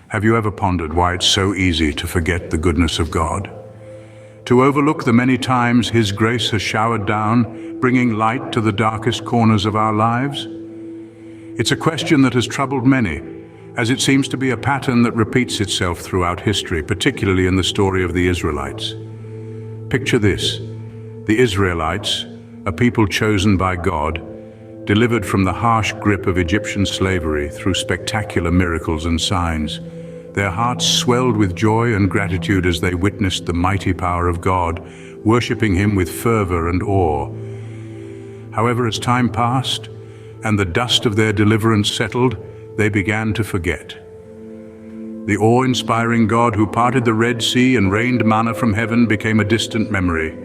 Have you ever pondered why it's so easy to forget the goodness of God? To overlook the many times His grace has showered down, bringing light to the darkest corners of our lives? It's a question that has troubled many, as it seems to be a pattern that repeats itself throughout history, particularly in the story of the Israelites. Picture this: the Israelites, a people chosen by God, delivered from the harsh grip of Egyptian slavery through spectacular miracles and signs. Their hearts swelled with joy and gratitude as they witnessed the mighty power of God, worshipping Him with fervor and awe. However, as time passed and the dust of their deliverance settled, they began to forget. The awe-inspiring God who parted the Red Sea and rained manna from heaven became a distant memory.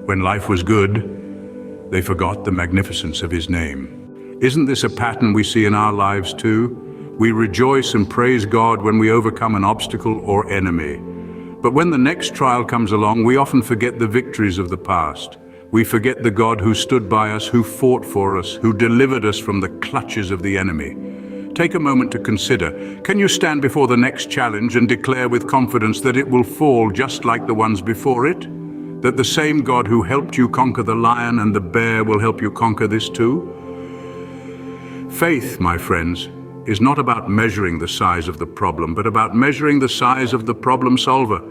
When life was good, they forgot the magnificence of His name. Isn't this a pattern we see in our lives too? We rejoice and praise God when we overcome an obstacle or enemy. But when the next trial comes along, we often forget the victories of the past. We forget the God who stood by us, who fought for us, who delivered us from the clutches of the enemy. Take a moment to consider, can you stand before the next challenge and declare with confidence that it will fall just like the ones before it? That the same God who helped you conquer the lion and the bear will help you conquer this too? Faith, my friends, is not about measuring the size of the problem, but about measuring the size of the problem solver.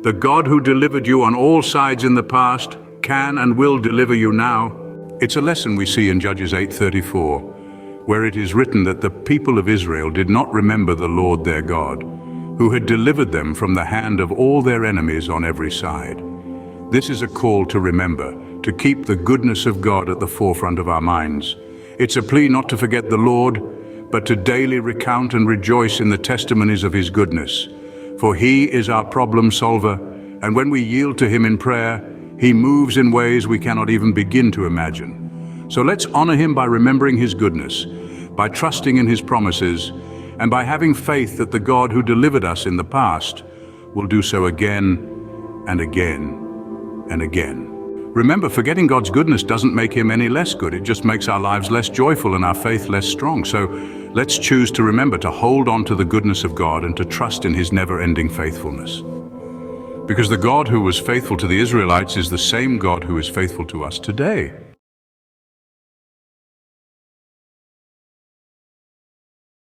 The God who delivered you on all sides in the past can and will deliver you now. It's a lesson we see in Judges 8:34, where it is written that the people of Israel did not remember the Lord their God, who had delivered them from the hand of all their enemies on every side. This is a call to remember, to keep the goodness of God at the forefront of our minds. It's a plea not to forget the Lord, but to daily recount and rejoice in the testimonies of His goodness. For He is our problem solver, and when we yield to Him in prayer, He moves in ways we cannot even begin to imagine. So let's honor Him by remembering His goodness, by trusting in His promises, and by having faith that the God who delivered us in the past will do so again and again and again. Remember, forgetting God's goodness doesn't make Him any less good. It just makes our lives less joyful and our faith less strong. So let's choose to remember to hold on to the goodness of God and to trust in His never-ending faithfulness. Because the God who was faithful to the Israelites is the same God who is faithful to us today.